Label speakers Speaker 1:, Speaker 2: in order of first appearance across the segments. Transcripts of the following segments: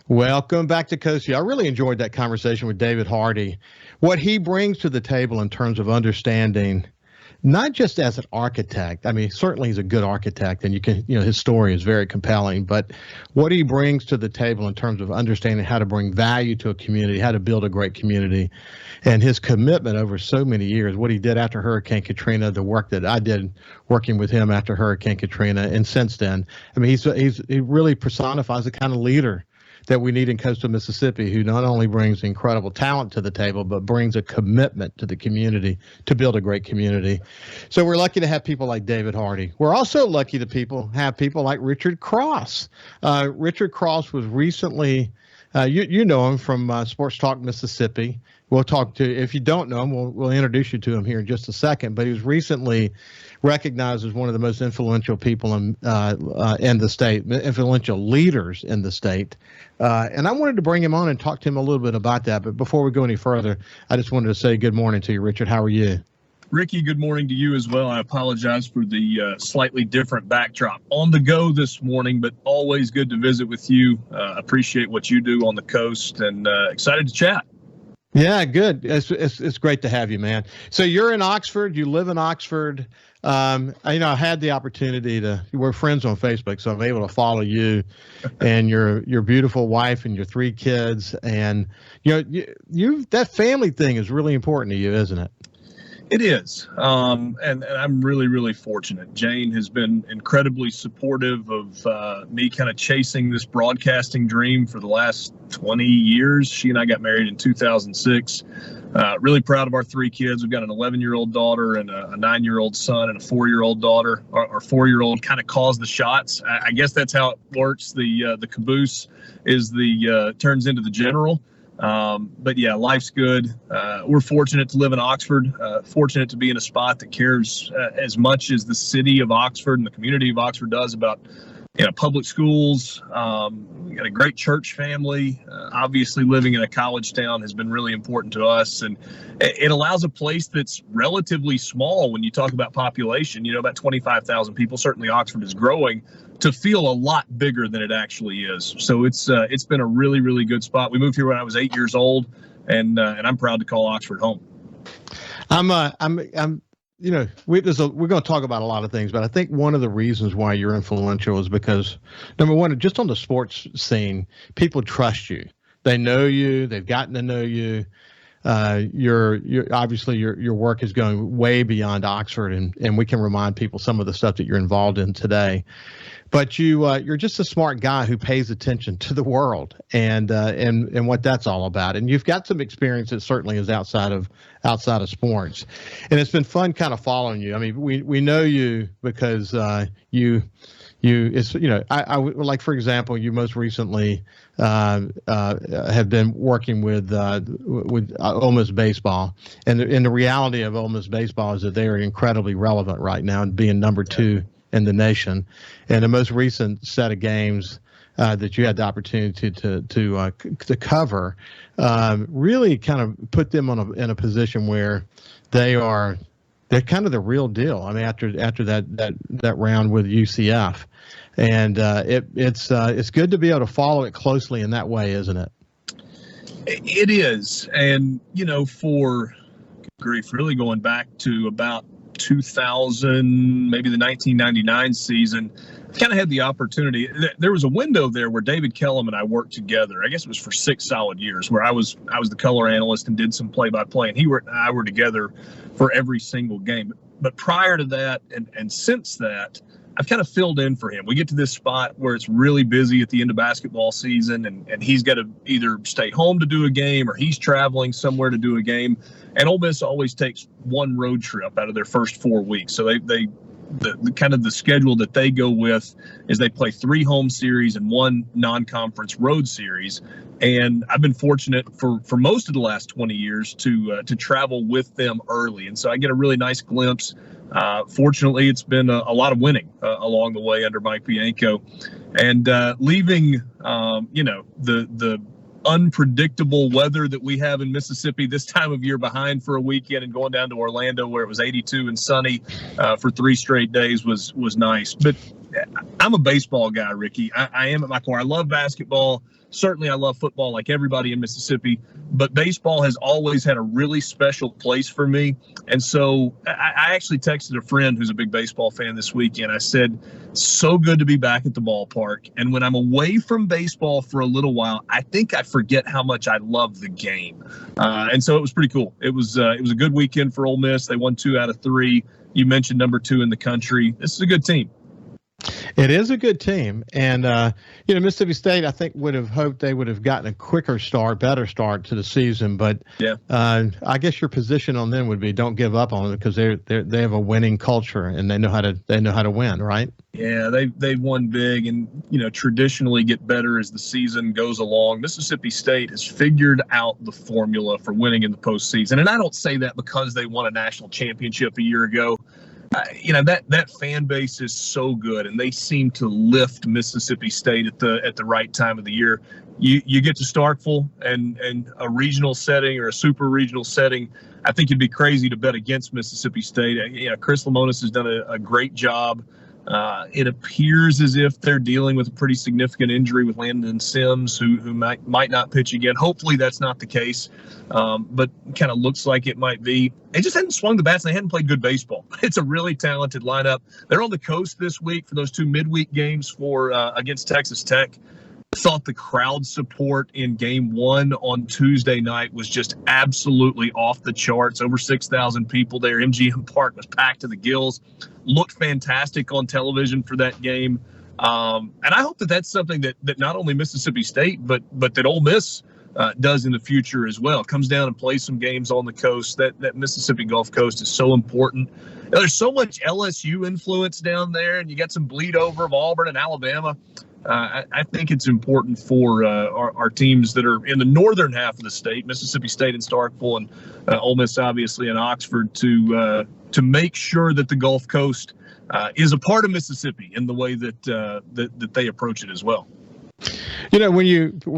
Speaker 1: Welcome back to Coast Vue. I really enjoyed that conversation with David Hardy. What he brings to the table in terms of understanding, not just as an architect. I mean, certainly he's a good architect, and his story is very compelling. But what he brings to the table in terms of understanding how to bring value to a community, how to build a great community, and his commitment over so many years, what he did after Hurricane Katrina, the work that I did working with him after Hurricane Katrina, and since then. I mean, he really personifies the kind of leader that we need in coastal Mississippi, who not only brings incredible talent to the table, but brings a commitment to the community to build a great community. So we're lucky to have people like David Hardy. We're also lucky to have people like Richard Cross. Richard Cross was recently, you know him from SportsTalk Mississippi. We'll talk to, if you don't know him, we'll introduce you to him here in just a second. But he was recently recognized as one of the most influential people in the state, influential leaders in the state. And I wanted to bring him on and talk to him a little bit about that. But before we go any further, I just wanted to say good morning to you, Richard. How are you?
Speaker 2: Ricky, good morning to you as well. I apologize for the slightly different backdrop. On the go this morning, but always good to visit with you. Appreciate what you do on the coast, and excited to chat.
Speaker 1: Yeah, good. It's great to have you, man. So you're in Oxford. You live in Oxford. I had the opportunity we're friends on Facebook, so I'm able to follow you and your beautiful wife and your 3 kids. And, that family thing is really important to you, isn't it?
Speaker 2: It is. And I'm really, really fortunate. Jane has been incredibly supportive of me kind of chasing this broadcasting dream for the last 20 years. She and I got married in 2006. Really proud of our 3 kids. We've got an 11-year-old daughter and a 9-year-old son and a 4-year-old daughter. Our 4-year-old kind of calls the shots. I guess that's how it works. The caboose is turns into the general. But yeah, life's good. We're fortunate to live in Oxford, fortunate to be in a spot that cares as much as the city of Oxford and the community of Oxford does about, public schools. We got a great church family. Obviously living in a college town has been really important to us, and it allows a place that's relatively small when you talk about population, about 25,000 people. Certainly Oxford is growing to feel a lot bigger than it actually is. So it's been a really, really good spot. We moved here when I was 8 years old, and I'm proud to call Oxford home.
Speaker 1: We're going to talk about a lot of things, but I think one of the reasons why you're influential is because, number one, just on the sports scene, people trust you. They know you. They've gotten to know you. You're obviously your work is going way beyond Oxford, and we can remind people some of the stuff that you're involved in today. But you're just a smart guy who pays attention to the world and what that's all about. And you've got some experience that certainly is outside of sports, and it's been fun kind of following you. I mean, we know you because I like, for example, you most recently have been working with Ole Miss baseball, and the reality of Ole Miss baseball is that they are incredibly relevant right now and being number 2 in the nation. And the most recent set of games that you had the opportunity to cover really kind of put them in a position where they're kind of the real deal. I mean, after that round with UCF, and it's good to be able to follow it closely in that way, isn't it?
Speaker 2: It is, and for grief, really going back to about 2000, maybe the 1999 season, I kind of had the opportunity. There was a window there where David Kellum and I worked together. I guess it was for 6 solid years, where I was the color analyst and did some play-by-play, and he and I were together for every single game. But prior to that, and since that, I've kind of filled in for him. We get to this spot where it's really busy at the end of basketball season, and he's got to either stay home to do a game or he's traveling somewhere to do a game. And Ole Miss always takes one road trip out of their first 4 weeks. So the kind of the schedule that they go with is they play 3 home series and 1 non-conference road series. And I've been fortunate for most of the last 20 years to travel with them early. And so I get a really nice glimpse. Fortunately, it's been a lot of winning along the way under Mike Bianco, and leaving, the unpredictable weather that we have in Mississippi this time of year behind for a weekend, and going down to Orlando where it was 82 and sunny for 3 straight days was nice. But I'm a baseball guy, Ricky. I am at my core. I love basketball. Certainly, I love football like everybody in Mississippi, but baseball has always had a really special place for me. And so I actually texted a friend who's a big baseball fan this weekend. I said, so good to be back at the ballpark. And when I'm away from baseball for a little while, I think I forget how much I love the game. And so it was pretty cool. It was a good weekend for Ole Miss. They won 2 out of 3. You mentioned number 2 in the country. This is a good team.
Speaker 1: It is a good team. And, Mississippi State, I think, would have hoped they would have gotten a better start to the season. But
Speaker 2: yeah,
Speaker 1: I guess your position on them would be don't give up on them because they have a winning culture and they know how to win, right?
Speaker 2: Yeah, they've won big and, traditionally get better as the season goes along. Mississippi State has figured out the formula for winning in the postseason. And I don't say that because they won a national championship a year ago. That fan base is so good, and they seem to lift Mississippi State at the right time of the year. You get to Starkville and a regional setting or a super regional setting. I think you'd be crazy to bet against Mississippi State. Chris Lemonis has done a great job. It appears as if they're dealing with a pretty significant injury with Landon Sims, who might not pitch again. Hopefully that's not the case, but kind of looks like it might be. They just hadn't swung the bats, and they hadn't played good baseball. It's a really talented lineup. They're on the coast this week for those 2 midweek games against Texas Tech. Thought the crowd support in game 1 on Tuesday night was just absolutely off the charts. Over 6,000 people there. MGM Park was packed to the gills. Looked fantastic on television for that game. And I hope that that's something that not only Mississippi State, but that Ole Miss does in the future as well. Comes down and plays some games on the coast. That Mississippi Gulf Coast is so important. There's so much LSU influence down there, and you got some bleed over of Auburn and Alabama. I think it's important for our teams that are in the northern half of the state, Mississippi State and Starkville, and Ole Miss, obviously, and Oxford, to make sure that the Gulf Coast is a part of Mississippi in the way that they approach it as well.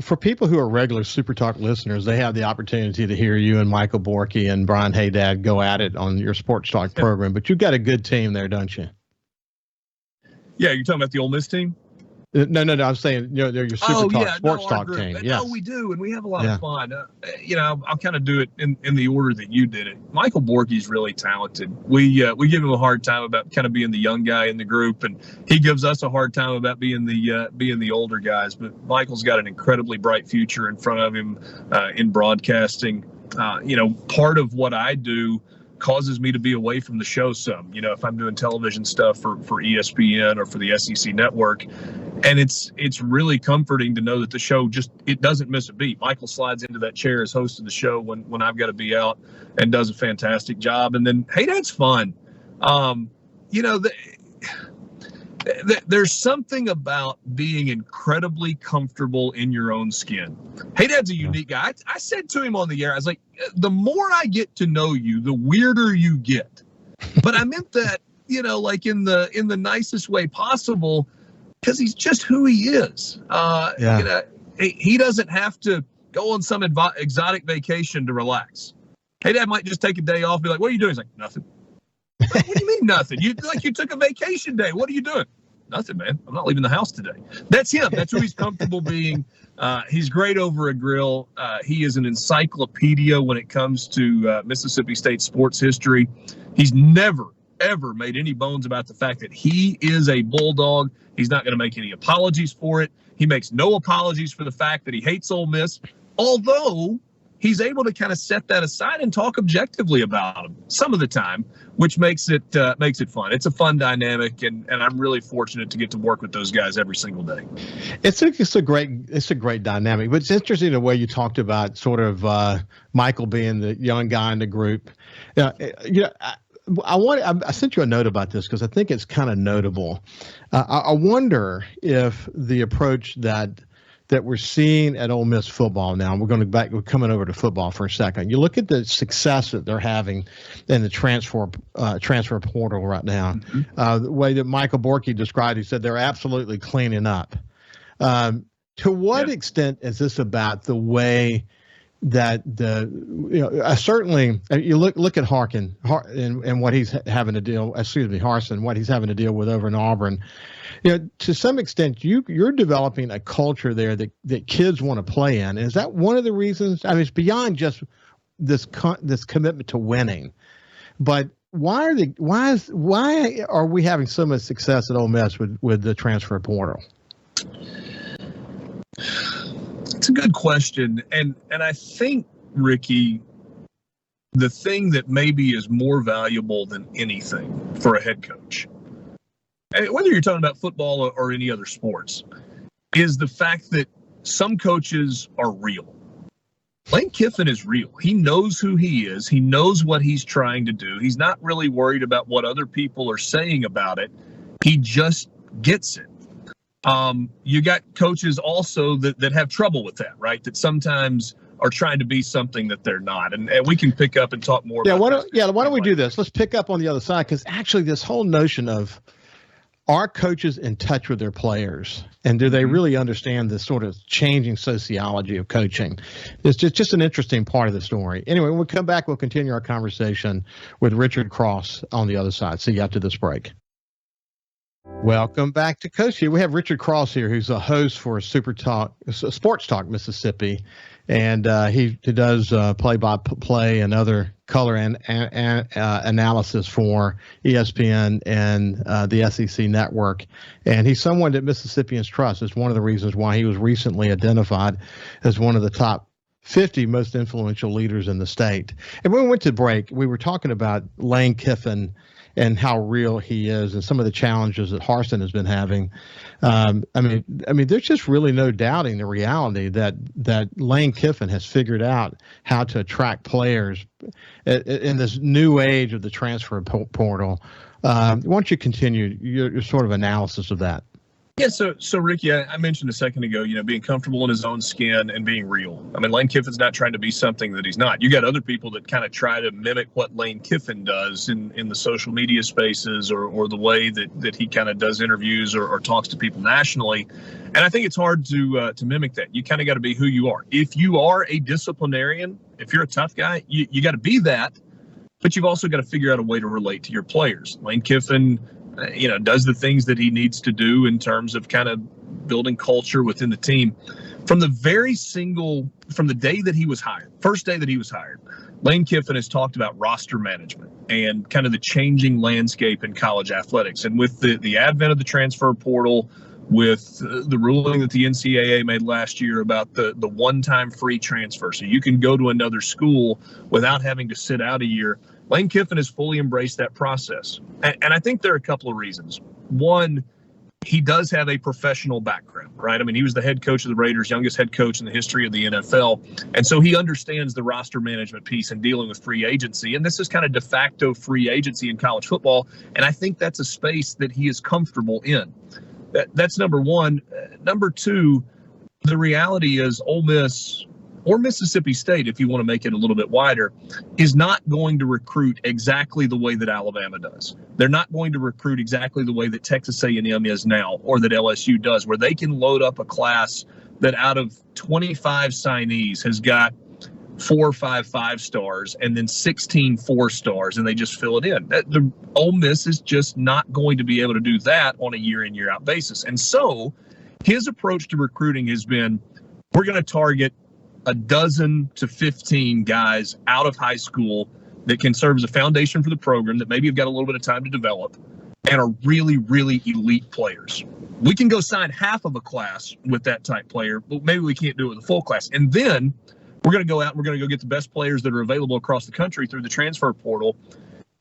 Speaker 1: For people who are regular SuperTalk listeners, they have the opportunity to hear you and Michael Borky and Brian Haydad go at it on your SportsTalk program. But you've got a good team there, don't you?
Speaker 2: Yeah, you're talking about the Ole Miss team?
Speaker 1: No. I'm saying, they're your SuperTalk Sports Talk team.
Speaker 2: Yeah, we do, and we have a lot of fun. I'll kind of do it in the order that you did it. Michael Borky's really talented. We give him a hard time about kind of being the young guy in the group, and he gives us a hard time about being the older guys. But Michael's got an incredibly bright future in front of him in broadcasting. Part of what I do causes me to be away from the show some, if I'm doing television stuff for ESPN or for the SEC network. And it's really comforting to know that the show it doesn't miss a beat. Michael slides into that chair as host of the show when I've got to be out and does a fantastic job. And then, hey, that's fun. There's something about being incredibly comfortable in your own skin. Hey, Dad's a unique guy. I said to him on the air, I was like, the more I get to know you, the weirder you get. But I meant that, like in the nicest way possible, because he's just who he is. He doesn't have to go on some exotic vacation to relax. Hey, Dad might just take a day off and be like, what are you doing? He's like, nothing. What do you mean nothing? You took a vacation day. What are you doing? Nothing, man. I'm not leaving the house today. That's him. That's who he's comfortable being. He's great over a grill. He is an encyclopedia when it comes to Mississippi State sports history. He's never, ever made any bones about the fact that he is a Bulldog. He's not going to make any apologies for it. He makes no apologies for the fact that he hates Ole Miss, although he's able to kind of set that aside and talk objectively about them some of the time, which makes it fun. It's a fun dynamic, and I'm really fortunate to get to work with those guys every single day.
Speaker 1: It's a great dynamic, but it's interesting the way you talked about sort of Michael being the young guy in the group. I sent you a note about this because I think it's kind of notable. I wonder if the approach that we're seeing at Ole Miss football now, and we're coming over to football for a second. You look at the success that they're having in the transfer portal right now. Mm-hmm. The way that Michael Borky described, he said they're absolutely cleaning up. To what extent is this about the way certainly you look at Harkin and what he's having to deal. Excuse me, Harsin, what he's having to deal with over in Auburn. To some extent, you're developing a culture there that kids want to play in. Is that one of the reasons? I mean, it's beyond just this commitment to winning, but why are we having so much success at Ole Miss with the transfer portal?
Speaker 2: It's a good question, and I think, Ricky, the thing that maybe is more valuable than anything for a head coach, and whether you're talking about football or any other sports, is the fact that some coaches are real. Lane Kiffin is real. He knows who he is. He knows what he's trying to do. He's not really worried about what other people are saying about it. He just gets it. You got coaches also that have trouble with that, right? That sometimes are trying to be something that they're not. And we can pick up and talk more about that.
Speaker 1: Why don't we do this? Let's pick up on the other side, because actually this whole notion of, are coaches in touch with their players, and do they really understand the sort of changing sociology of coaching? It's just an interesting part of the story. Anyway, when we come back, we'll continue our conversation with Richard Cross on the other side. See you after this break. Welcome back to Coast Vue. We have Richard Cross here, who's a host for SportsTalk Mississippi, and he does play-by-play and other color and analysis for ESPN and the SEC network. And he's someone that Mississippians trust. It's one of the reasons why he was recently identified as one of the top 50 most influential leaders in the state. And when we went to break, we were talking about Lane Kiffin and how real he is, and some of the challenges that Harsin has been having. I mean, there's just really no doubting the reality that Lane Kiffin has figured out how to attract players in this new age of the transfer portal. Why don't you continue your sort of analysis of that?
Speaker 2: Yeah, so Ricky, I mentioned a second ago, being comfortable in his own skin and being real. I mean, Lane Kiffin's not trying to be something that he's not. You got other people that kind of try to mimic what Lane Kiffin does in the social media spaces or the way that he kind of does interviews or talks to people nationally. And I think it's hard to mimic that. You kind of got to be who you are. If you are a disciplinarian, if you're a tough guy, you got to be that, but you've also got to figure out a way to relate to your players. Lane Kiffin does the things that he needs to do in terms of kind of building culture within the team. From the day that he was hired, first day that he was hired, Lane Kiffin has talked about roster management and kind of the changing landscape in college athletics. And with the advent of the transfer portal, with the ruling that the NCAA made last year about the one-time free transfer, so you can go to another school without having to sit out a year, Lane Kiffin has fully embraced that process. And I think there are a couple of reasons. One, he does have a professional background, right? I mean, he was the head coach of the Raiders, youngest head coach in the history of the NFL. And so he understands the roster management piece and dealing with free agency. And this is kind of de facto free agency in college football. And I think that's a space that he is comfortable in. That's number one. Number two, the reality is Ole Miss, or Mississippi State, if you want to make it a little bit wider, is not going to recruit exactly the way that Alabama does. They're not going to recruit exactly the way that Texas A&M is now, or that LSU does, where they can load up a class that out of 25 signees has got 4 or 5 5-stars and then 16 4-stars, and they just fill it in. The Ole Miss is just not going to be able to do that on a year in, year out basis. And so his approach to recruiting has been, we're going to target a dozen to 15 guys out of high school that can serve as a foundation for the program, that maybe have got a little bit of time to develop and are really, really elite players. We can go sign half of a class with that type player, but maybe we can't do it with a full class. And then we're going to go out and we're going to go get the best players that are available across the country through the transfer portal.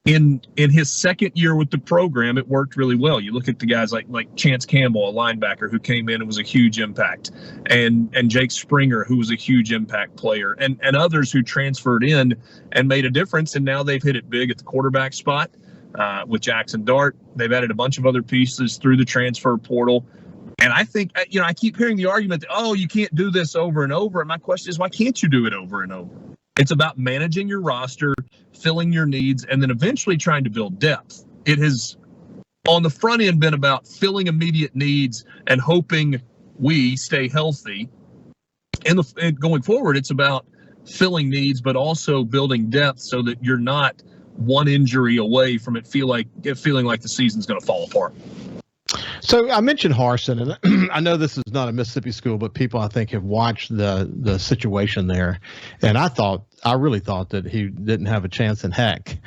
Speaker 2: In his second year with the program, it worked really well. You look at the guys like Chance Campbell, a linebacker who came in and was a huge impact, and Jake Springer, who was a huge impact player, and others who transferred in and made a difference. And now they've hit it big at the quarterback spot with Jackson Dart. They've added a bunch of other pieces through the transfer portal. And I think, I keep hearing the argument that, you can't do this over and over. And my question is, why can't you do it over and over? It's about managing your roster, filling your needs, and then eventually trying to build depth. It has, on the front end, been about filling immediate needs and hoping we stay healthy. And going forward, it's about filling needs, but also building depth so that you're not one injury away from it feeling like the season's going to fall apart.
Speaker 1: So I mentioned Harsin, and I know this is not a Mississippi school, but people I think have watched the situation there, and I really thought that he didn't have a chance in heck,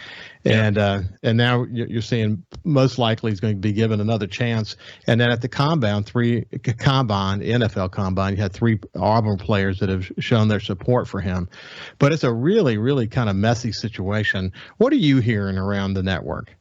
Speaker 1: and now you're seeing most likely he's going to be given another chance. And then at the NFL combine, you had 3 Auburn players that have shown their support for him, but it's a really, really kind of messy situation. What are you hearing around the network?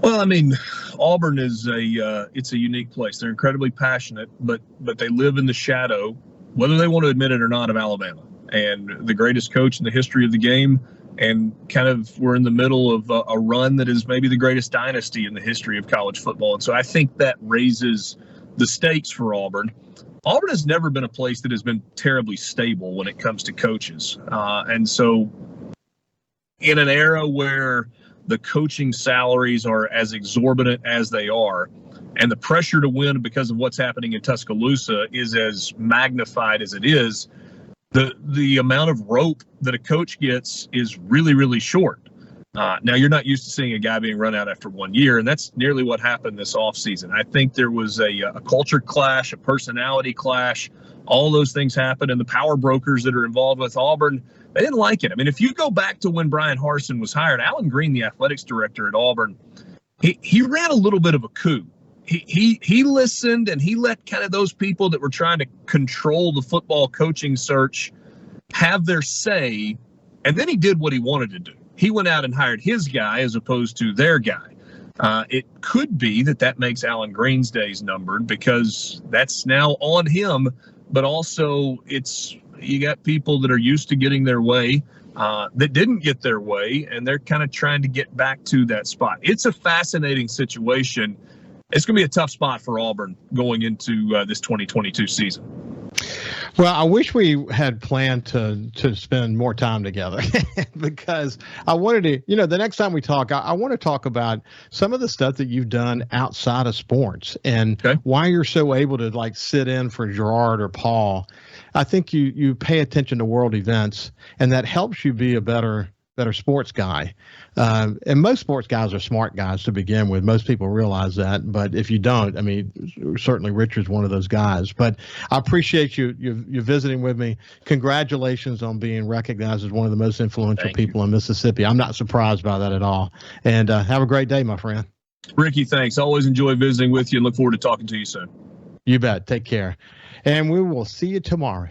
Speaker 2: Well, I mean, Auburn is it's a unique place. They're incredibly passionate, but they live in the shadow, whether they want to admit it or not, of Alabama and the greatest coach in the history of the game. And kind of we're in the middle of a run that is maybe the greatest dynasty in the history of college football. And so I think that raises the stakes for Auburn. Auburn has never been a place that has been terribly stable when it comes to coaches. And so in an era where the coaching salaries are as exorbitant as they are, and the pressure to win because of what's happening in Tuscaloosa is as magnified as it is, the amount of rope that a coach gets is really, really short. Now, you're not used to seeing a guy being run out after 1 year, and that's nearly what happened this offseason. I think there was a culture clash, a personality clash. All those things happened, and the power brokers that are involved with Auburn, they didn't like it. I mean, if you go back to when Brian Harsin was hired, Alan Green, the athletics director at Auburn, he ran a little bit of a coup. He listened, and he let kind of those people that were trying to control the football coaching search have their say, and then he did what he wanted to do. He went out and hired his guy as opposed to their guy. It could be that makes Alan Green's days numbered because that's now on him, but also you got people that are used to getting their way that didn't get their way, and they're kind of trying to get back to that spot. It's a fascinating situation. It's going to be a tough spot for Auburn going into this 2022 season.
Speaker 1: Well, I wish we had planned to spend more time together because I wanted to, the next time we talk, I want to talk about some of the stuff that you've done outside of sports and why you're so able to like sit in for Gerard or Paul. I think you pay attention to world events, and that helps you be a better sports guy. And most sports guys are smart guys to begin with. Most people realize that. But if you don't, I mean, certainly Richard's one of those guys. But I appreciate you visiting with me. Congratulations on being recognized as one of the most influential people in Mississippi. I'm not surprised by that at all. And have a great day, my friend.
Speaker 2: Ricky, thanks. Always enjoy visiting with you and look forward to talking to you soon.
Speaker 1: You bet. Take care. And we will see you tomorrow.